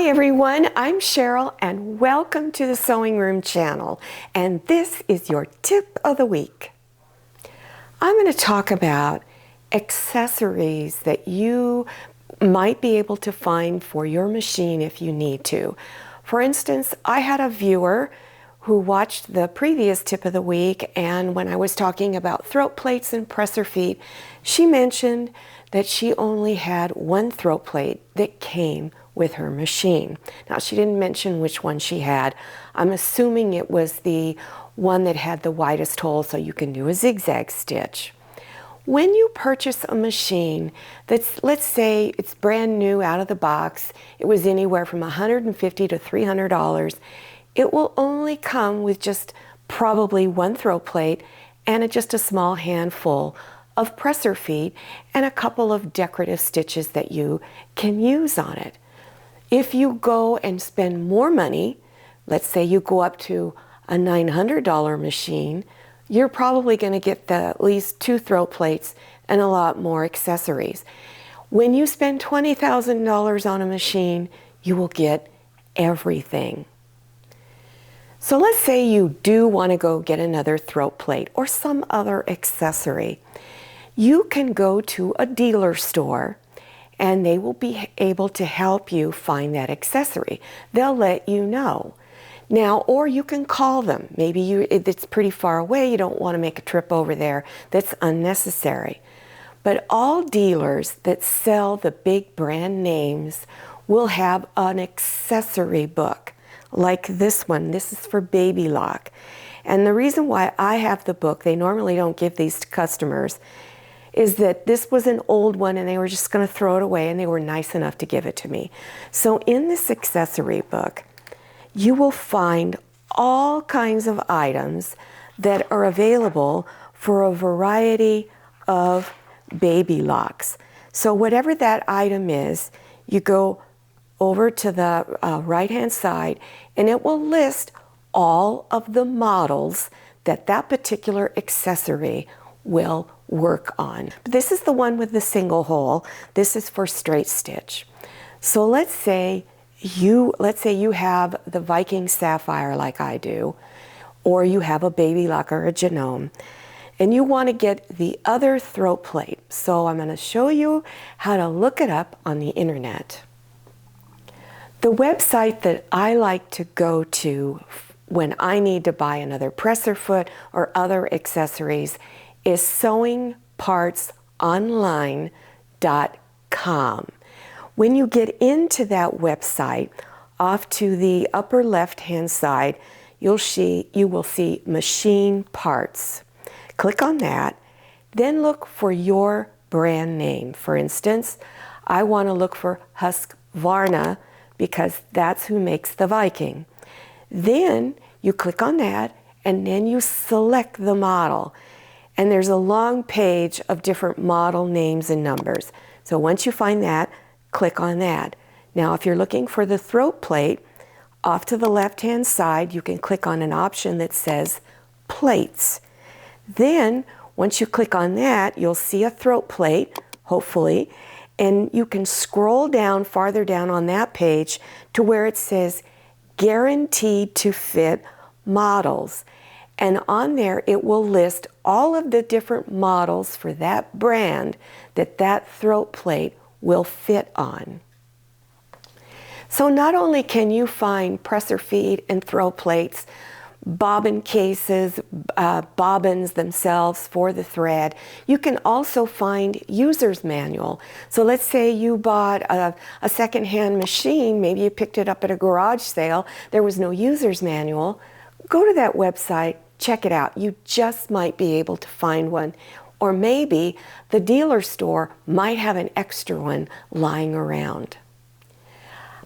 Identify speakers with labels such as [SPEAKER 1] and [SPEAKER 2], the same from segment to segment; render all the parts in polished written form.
[SPEAKER 1] Hi everyone, I'm Cheryl and welcome to the Sewing Room channel, and this is your tip of the week. I'm going to talk about accessories that you might be able to find for your machine if you need to. For instance, I had a viewer who watched the previous tip of the week, and when I was talking about throat plates and presser feet, she mentioned that she only had one throat plate that came with her machine. Now, she didn't mention which one she had. I'm assuming it was the one that had the widest hole so you can do a zigzag stitch. When you purchase a machine that's, let's say it's brand new out of the box, it was anywhere from $150 to $300, it will only come with just probably one throat plate and just a small handful of presser feet and a couple of decorative stitches that you can use on it. If you go and spend more money, let's say you go up to a $900 machine, you're probably going to get at least two throat plates and a lot more accessories. When you spend $20,000 on a machine, you will get everything. So let's say you do want to go get another throat plate or some other accessory. You can go to a dealer store and they will be able to help you find that accessory. They'll let you know. Now, or you can call them. Maybe it's pretty far away, you don't want to make a trip over there. That's unnecessary. But all dealers that sell the big brand names will have an accessory book, like this one. This is for baby lock. And the reason why I have the book, they normally don't give these to customers, is that this was an old one and they were just going to throw it away, and they were nice enough to give it to me. So in this accessory book, you will find all kinds of items that are available for a variety of baby locks. So whatever that item is, you go over to the right-hand side and it will list all of the models that that particular accessory will work on. This is the one with the single hole. This is for straight stitch. So let's say you have the Viking Sapphire like I do, or you have a baby lock or a genome, and you want to get the other throat plate. So I'm going to show you how to look it up on the internet. The website that I like to go to when I need to buy another presser foot or other accessories is sewingpartsonline.com. When you get into that website, off to the upper left-hand side, you will see machine parts. Click on that, then look for your brand name. For instance, I want to look for Husqvarna because that's who makes the Viking. Then you click on that and then you select the model. And there's a long page of different model names and numbers. So once you find that, click on that. Now, if you're looking for the throat plate, off to the left-hand side, you can click on an option that says plates. Then, once you click on that, you'll see a throat plate, hopefully, and you can scroll down farther down on that page to where it says guaranteed to fit models. And on there, it will list all of the different models for that brand that that throat plate will fit on. So not only can you find presser feet and throat plates, bobbin cases, bobbins themselves for the thread, you can also find user's manual. So let's say you bought a secondhand machine, maybe you picked it up at a garage sale, there was no user's manual. Go to that website, check it out. You just might be able to find one. Or maybe the dealer store might have an extra one lying around.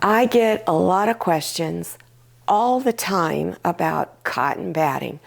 [SPEAKER 1] I get a lot of questions all the time about cotton batting.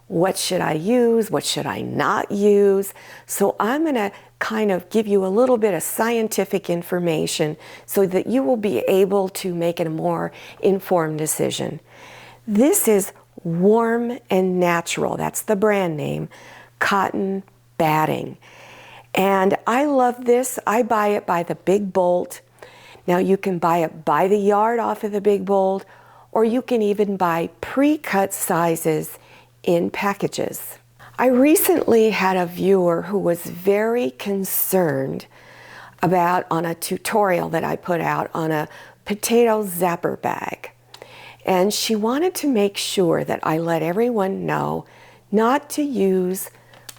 [SPEAKER 1] What should I use? What should I not use? So I'm going to kind of give you a little bit of scientific information so that you will be able to make a more informed decision. This is Warm and Natural, that's the brand name, cotton batting. And I love this. I buy it by the big bolt. Now you can buy it by the yard off of the Big Bold, or you can even buy pre-cut sizes in packages. I recently had a viewer who was very concerned about on a tutorial that I put out on a potato zapper bag. And she wanted to make sure that I let everyone know not to use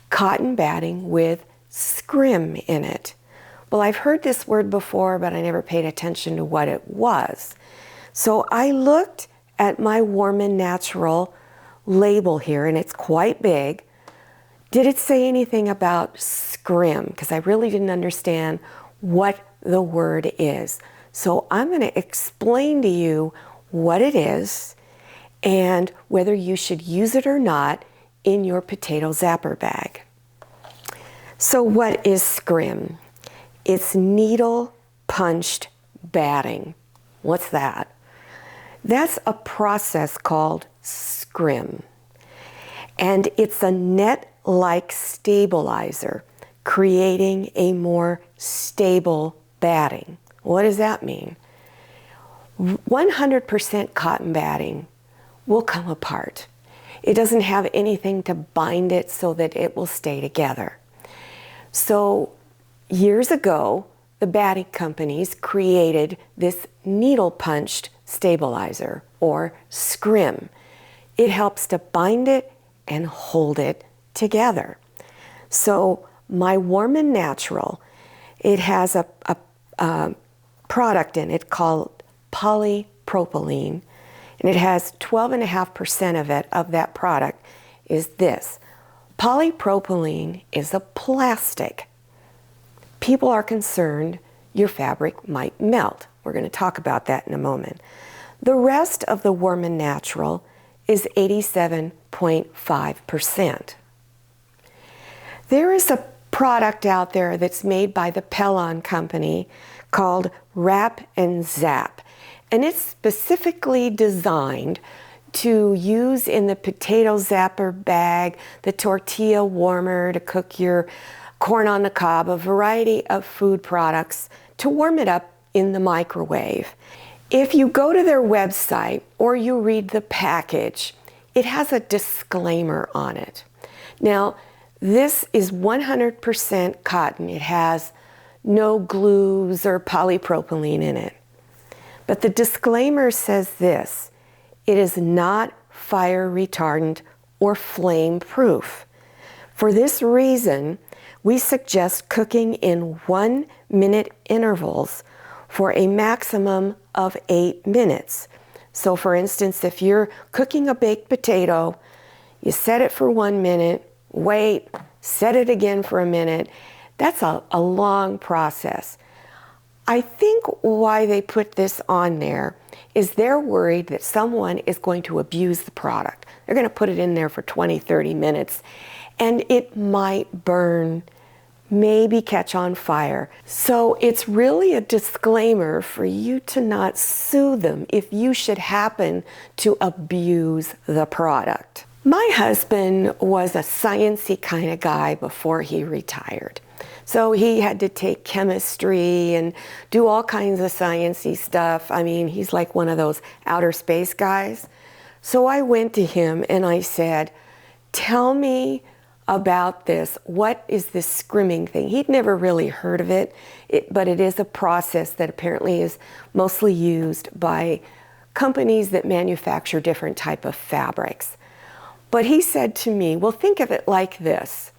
[SPEAKER 1] cotton batting with scrim in it. Well, I've heard this word before, but I never paid attention to what it was. So I looked at my Warm and Natural label here, and it's quite big. Did it say anything about scrim? Because I really didn't understand what the word is. So I'm going to explain to you what it is and whether you should use it or not in your potato zapper bag. So what is scrim? It's needle punched batting. What's that? That's a process called scrim. And it's a net-like stabilizer, creating a more stable batting. What does that mean? 100% cotton batting will come apart. It doesn't have anything to bind it so that it will stay together. So years ago, the batting companies created this needle punched stabilizer, or scrim. It helps to bind it and hold it together. So my Warm and Natural, it has a product in it called polypropylene, and it has 12.5% of it, of that product, is this. Polypropylene is a plastic. People are concerned your fabric might melt. We're going to talk about that in a moment. The rest of the Warm and Natural is 87.5%. There is a product out there that's made by the Pellon company called Wrap and Zap, and it's specifically designed to use in the potato zapper bag, the tortilla warmer to cook your corn on the cob, a variety of food products to warm it up in the microwave. If you go to their website or you read the package, it has a disclaimer on it. Now, this is 100% cotton. It has no glues or polypropylene in it. But the disclaimer says this: it is not fire retardant or flame proof. For this reason, we suggest cooking in 1-minute intervals for a maximum of 8 minutes. So for instance, if you're cooking a baked potato, you set it for 1 minute, wait, set it again for a minute. That's a long process. I think why they put this on there is they're worried that someone is going to abuse the product. They're going to put it in there for 20, 30 minutes, and it might burn, maybe catch on fire. So it's really a disclaimer for you to not sue them if you should happen to abuse the product. My husband was a sciencey kind of guy before he retired. So he had to take chemistry and do all kinds of sciencey stuff. I mean, he's like one of those outer space guys. So I went to him and I said, tell me about this. What is this scrimming thing? He'd never really heard of it, but it is a process that apparently is mostly used by companies that manufacture different type of fabrics. But he said to me, well, think of it like this.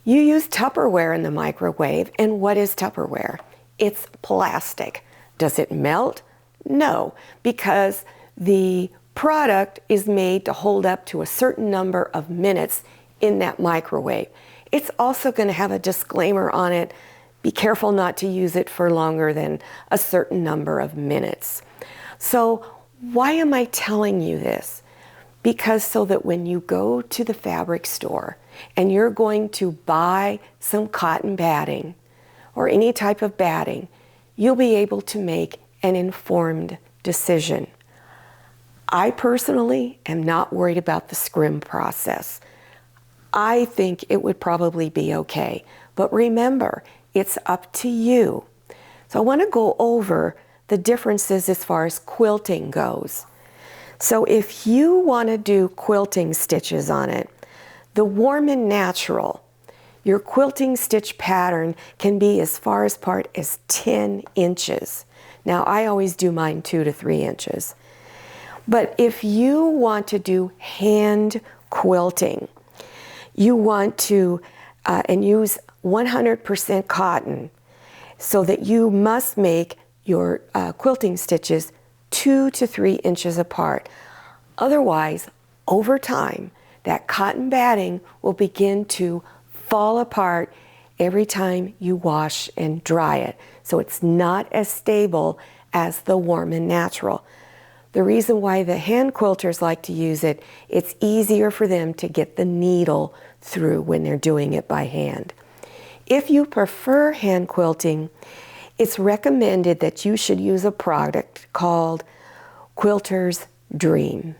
[SPEAKER 1] You use Tupperware in the microwave, and what is Tupperware? It's plastic. Does it melt? No, because the product is made to hold up to a certain number of minutes in that microwave. It's also going to have a disclaimer on it. Be careful not to use it for longer than a certain number of minutes. So why am I telling you this? Because so that when you go to the fabric store and you're going to buy some cotton batting or any type of batting, you'll be able to make an informed decision. I personally am not worried about the scrim process. I think it would probably be okay. But remember, it's up to you. So I want to go over the differences as far as quilting goes. So if you want to do quilting stitches on it, the warm and natural, your quilting stitch pattern can be as far apart as 10 inches. Now I always do mine 2 to 3 inches. But if you want to do hand quilting, you want to and use 100% cotton, so that you must make your quilting stitches 2 to 3 inches apart. Otherwise, over time, that cotton batting will begin to fall apart every time you wash and dry it. So it's not as stable as the warm and natural. The reason why the hand quilters like to use it, it's easier for them to get the needle through when they're doing it by hand. If you prefer hand quilting, it's recommended that you should use a product called Quilter's Dream.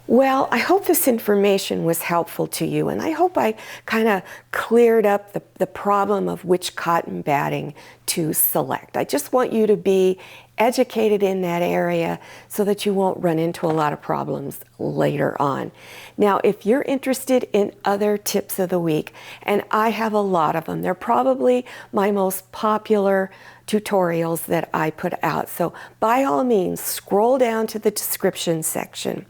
[SPEAKER 1] Well, I hope this information was helpful to you, and I hope I kind of cleared up the problem of which cotton batting to select. I just want you to be educated in that area so that you won't run into a lot of problems later on. Now, if you're interested in other tips of the week, and I have a lot of them, they're probably my most popular tutorials that I put out. So by all means, scroll down to the description section.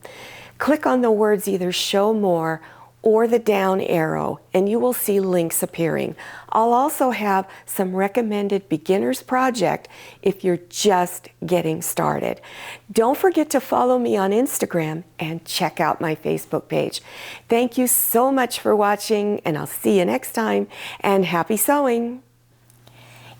[SPEAKER 1] Click on the words either show more or the down arrow, and you will see links appearing. I'll also have some recommended beginners project if you're just getting started. Don't forget to follow me on Instagram and check out my Facebook page. Thank you so much for watching, and I'll see you next time, and happy sewing!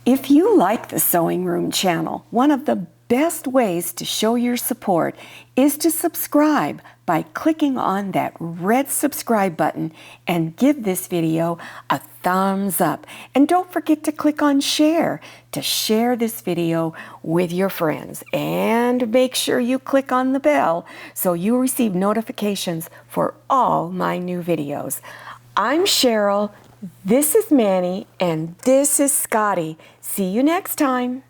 [SPEAKER 1] If you like the Sewing Room channel, one of the best ways to show your support is to subscribe by clicking on that red subscribe button and give this video a thumbs up. And don't forget to click on share to share this video with your friends. And make sure you click on the bell so you receive notifications for all my new videos. I'm Cheryl, this is Manny, and this is Scotty. See you next time.